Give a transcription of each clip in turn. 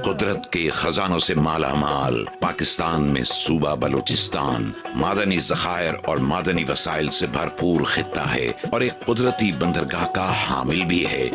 قدرت کے خزانوں سے مالا مال پاکستان میں صوبہ بلوچستان معدنی ذخائر اور معدنی وسائل سے بھرپور خطہ ہے اور ایک قدرتی بندرگاہ کا حامل بھی ہے۔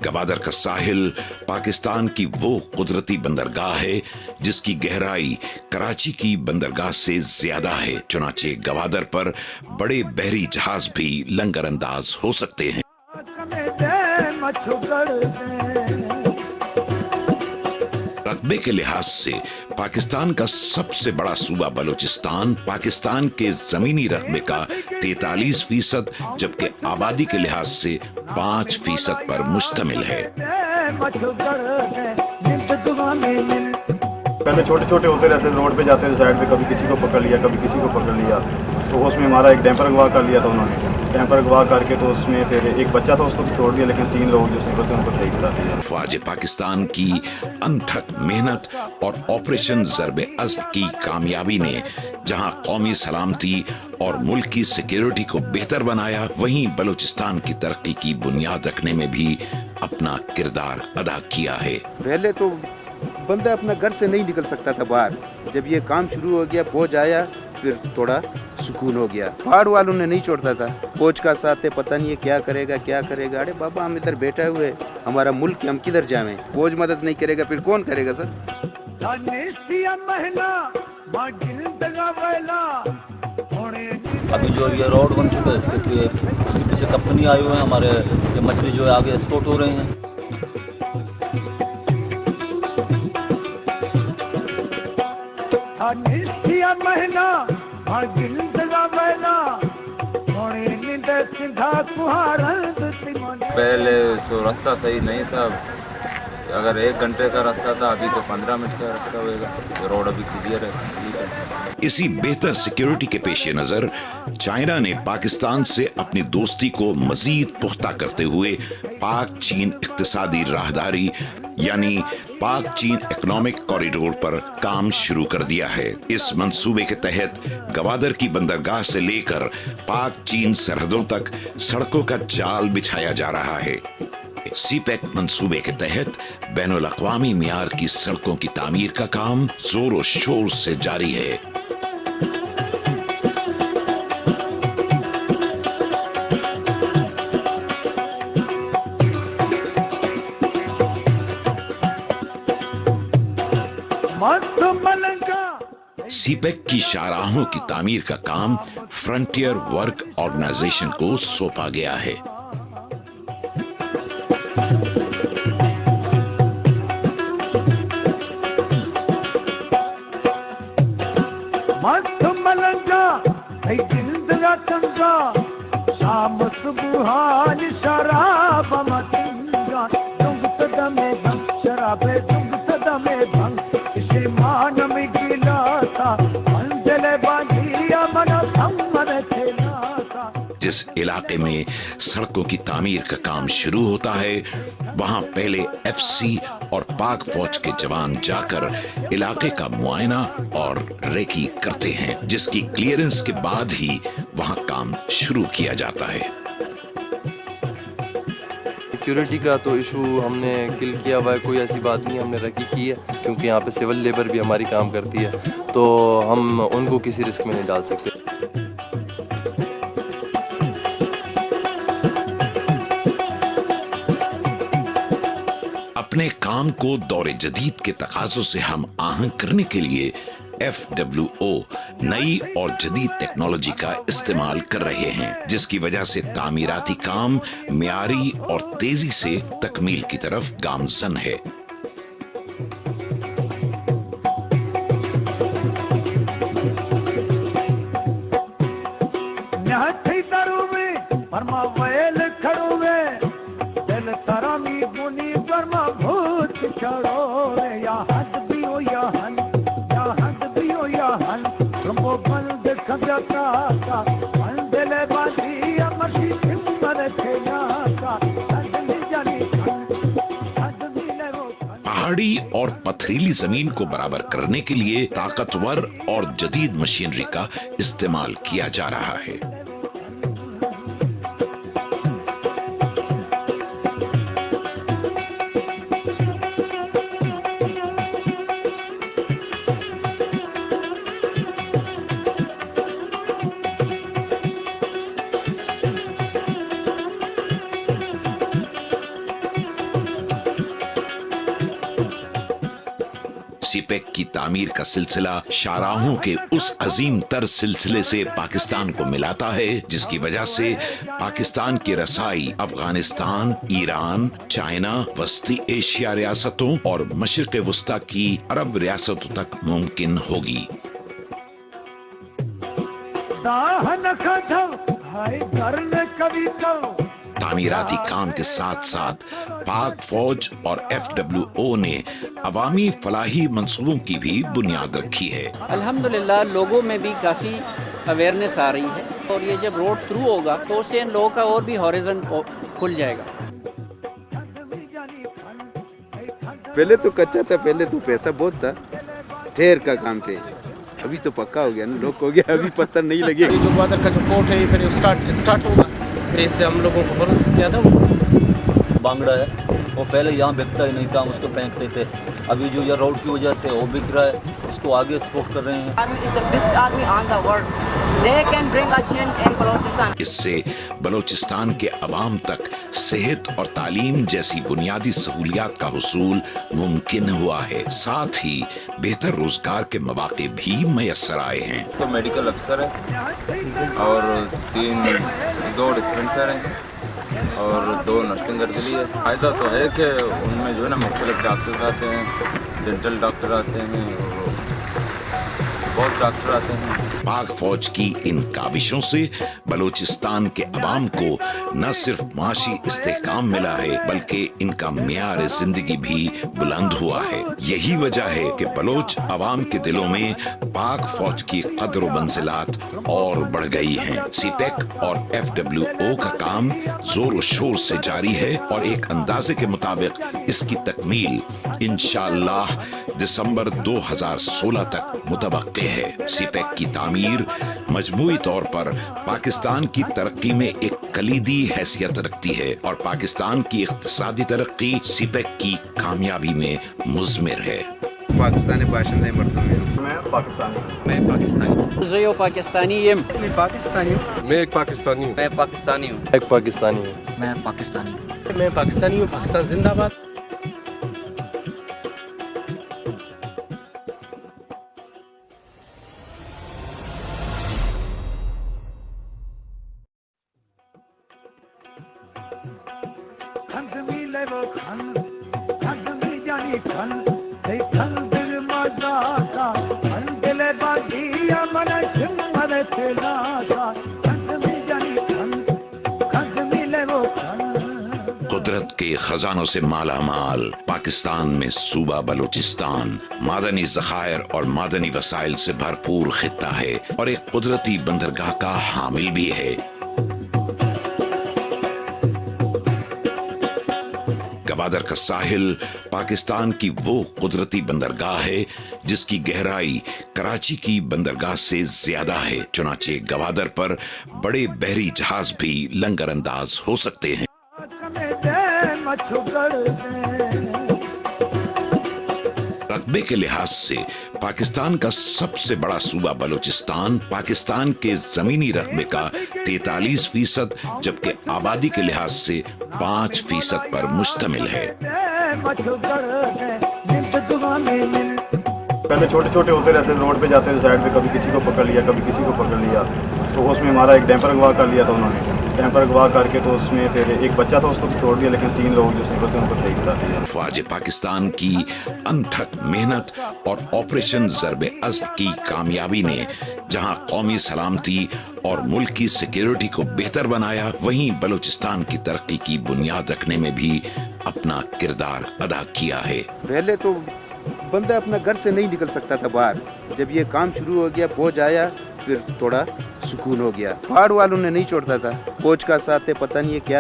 گوادر کا ساحل پاکستان کی وہ قدرتی بندرگاہ ہے جس کی گہرائی کراچی کی بندرگاہ سے زیادہ ہے، چنانچہ گوادر پر بڑے بحری جہاز بھی لنگر انداز ہو سکتے ہیں۔ رقبے کے لحاظ سے پاکستان کا سب سے بڑا صوبہ بلوچستان پاکستان کے زمینی رقبے کا 43% جبکہ آبادی کے لحاظ سے 5% پر مشتمل ہے۔ پہلے چھوٹے چھوٹے ہوتے رہتے روڈ پہ جاتے تھے سائڈ پہ، کبھی کسی کو پکڑ لیا کبھی کسی کو پکڑ لیا، تو اس میں ہمارا ایک ڈیمپر اغوا کر لیا تھا انہوں نے۔ ڈیمپر اغوا کر کے تو اس میں پھر ایک بچہ تھا اس کو چھوڑ دیا، لیکن 3 لوگ جو سیکھتے ان کو شہید کرا دیا۔ فوج پاکستان کی انتھک محنت اور آپریشن ضرب عزم کی کامیابی نے جہاں قومی سلامتی اور ملک کی سیکیورٹی کو بہتر بنایا، وہیں بلوچستان کی ترقی کی بنیاد رکھنے میں بھی اپنا کردار ادا کیا ہے۔ پہلے تو بندہ اپنا گھر سے نہیں نکل سکتا تھا باہر، جب یہ کام شروع ہو گیا فوج آیا پھر تھوڑا سکون ہو گیا۔ پہاڑ والوں نے نہیں چھوڑتا تھا، فوج کا ساتھ ہے، پتہ نہیں ہے کیا کرے گا۔ ارے بابا ہم ادھر بیٹھے ہوئے، ہمارا ملک ہم کدھر جائیں، فوج مدد نہیں کرے گا پھر کون کرے گا سر؟ ابھی جو یہ روڈ بن چکا ہے اس کے پیچھے کمپنی آئی ہوئے ہیں، ہمارے یہ مچھلی جو ہے آگے ایکسپورٹ ہو رہی ہیں۔ پہلے تو راستہ صحیح نہیں تھا، اگر 1 گھنٹے کا راستہ تھا ابھی تو 15 منٹ کا راستہ ہوئے گا۔ روڈ ابھی کلیئر ہے۔ اسی بہتر سیکیورٹی کے پیش نظر چائنا نے پاکستان سے اپنی دوستی کو مزید پختہ کرتے ہوئے پاک چین اقتصادی راہداری یعنی پاک چین اکنامک کوریڈور پر کام شروع کر دیا ہے۔ اس منصوبے کے تحت گوادر کی بندرگاہ سے لے کر پاک چین سرحدوں تک سڑکوں کا جال بچھایا جا رہا ہے۔ سی پیک منصوبے کے تحت بین الاقوامی معیار کی سڑکوں کی تعمیر کا کام زور و شور سے جاری ہے۔ سی پیک کی شاہراہوں کی تعمیر کا کام فرنٹیئر ورک آرگنائزیشن کو سونپا گیا ہے۔ جس علاقے میں سڑکوں کی تعمیر کا کام شروع ہوتا ہے وہاں پہلے ایف سی اور پاک فوج کے جوان جا کر علاقے کا معائنہ اور ریکی کرتے ہیں، جس کی کلیئرنس کے بعد ہی وہاں کام شروع کیا جاتا ہے۔ سیکیورٹی کا تو ایشو ہم نے کل کیا ہوا ہے، کوئی ایسی بات نہیں، ہم نے ریکی کی ہے کیونکہ یہاں پہ سول لیبر بھی ہماری کام کرتی ہے تو ہم ان کو کسی رسک میں نہیں ڈال سکتے۔ اپنے کام کو دور جدید کے تقاضوں سے ہم آہنگ کرنے کے لیے FWO نئی اور جدید ٹیکنالوجی کا استعمال کر رہے ہیں، جس کی وجہ سے تعمیراتی کام معیاری اور تیزی سے تکمیل کی طرف گامزن ہے۔ पहाड़ी और पथरीली जमीन को बराबर करने के लिए ताकतवर और जदीद मशीनरी का इस्तेमाल किया जा रहा है। सीपेक की तामीर का सिलसिला शाहराहों के उस अजीम तर सिलसिले से पाकिस्तान को मिलाता है जिसकी वजह से पाकिस्तान की रसाई अफगानिस्तान, ईरान, चाइना, वस्ती एशिया रियासतों और मशरिक वस्ता की अरब रियासतों तक मुमकिन होगी। तामीराती काम के साथ साथ पाक फौज और FWO ने अवामी फलाही मंसूबों की भी बुनियाद रखी है। अल्हम्दुलिल्लाह लोगों में भी काफ़ी अवेयरनेस आ रही है और ये जब रोड थ्रू होगा तो उससे इन लोगों का और भी हॉरिजन खुल जाएगा। पहले तो कच्चा था, पहले तो पैसा बहुत था ढेर का काम पे, अभी तो पक्का हो गया ना, लोग हो गया, अभी पत्थर नहीं लगे। जो ग्वादर का जो पोर्ट है फिर स्टार्ट होगा, फिर इससे हम लोगों को बहुत ज़्यादा बांगड़ा है वो पहले यहाँ बिकता ही नहीं था, हम उसको फेंकते थे। अभी जो ये रोड की वजह से वो बिक रहा है, उसको आगे एक्सपोर्ट कर रहे हैं। इससे बलोचिस्तान के अवाम तक सेहत और तालीम जैसी बुनियादी सहूलियात का हुसूल मुमकिन हुआ है, साथ ही बेहतर रोजगार के मौके भी मैसर आए हैं। तो मेडिकल अफसर है और 2 डिस्पेंसर हैं और 2 नर्सिंग कर लिए। फ़ायदा तो है कि उनमें जो है ना मुख्तलिफ डॉक्टर आते हैं, डेंटल डॉक्टर आते हैं और बहुत डॉक्टर आते हैं। पाक फौज की इन काविशों से बलोचिस्तान के अवाम को न सिर्फ माशी इस्तेहकाम मिला है बल्कि इनका मियार जिंदगी भी बुलंद हुआ है। यही वजह है कि बलोच अवाम के दिलों में पाक फौज की कदर व मंजिलात और बढ़ गई हैं। सीपेक और FWO का काम जोर व शोर से जारी है और एक अंदाजे के मुताबिक इसकी तकमील इंशाअल्लाह दिसंबर 2016 तक मुतवक्के है। सीपेक की तामीर मजमूई तौर पर पाकिस्तान की तरक्की में एक कलीदी हैसियत रखती है और पाकिस्तान की इक्तिसादी तरक्की सीपेक की कामयाबी में मुज़मिर है। पाकिस्तानी बाशिंदे मर्दों में मैं पाकिस्तानी मैं पाकिस्तानी मैं पाकिस्तानी हूँ। मैं एक पाकिस्तानी हूँ। मैं पाकिस्तानी हूँ। एक पाकिस्तानी हूँ। मैं पाकिस्तानी हूँ। मैं पाकिस्तानी हूँ। पाकिस्तान जिंदाबाद। कुदरत के खजानों से माला माल पाकिस्तान में सूबा बलूचिस्तान मादनी ज़खायर और मादनी वसाइल से भरपूर खित्ता है और एक कुदरती बंदरगाह का हामिल भी है। गवादर का साहिल पाकिस्तान की वो कुदरती बंदरगाह है जिसकी गहराई कराची की बंदरगाह से ज्यादा है। चुनाचे गवादर पर बड़े बहरी जहाज भी लंगर अंदाज हो सकते हैं। रकबे के लिहाज से पाकिस्तान का सबसे बड़ा सूबा बलूचिस्तान पाकिस्तान के जमीनी रकबे का 43%, जबकि आबादी के लिहाज से 5% पर मुश्तमिल है। पहले छोटे छोटे होते रहते थे, रोड पे जाते थे साइड पे, कभी किसी को पकड़ लिया, कभी किसी को पकड़ लिया, तो उसमें हमारा एक डैम्पर अगवा कर लिया था उन्होंने। डैम्पर अगवा करके तो उसमें फिर एक बच्चा था, उसको छोड़ दिया, लेकिन 3 लोग जो सिर्फ थे उनको शहीद कर दिया। फौज पाकिस्तान की अनथक मेहनत और ऑपरेशन ज़र्ब अज़्ब की कामयाबी ने जहां कौमी सलामती और मुल्क की सिक्योरिटी को बेहतर बनाया, वहीं बलूचिस्तान की तरक्की की बुनियाद रखने में भी अपना किरदार अदा किया है। पहले तो बंदा अपना घर से नहीं निकल सकता था बाहर, जब ये काम शुरू हो गया, फौज आया, फिर थोड़ा सुकून हो गया। पहाड़ वालों ने नहीं छोड़ता था, फौज का साथ है, पता नहीं है क्या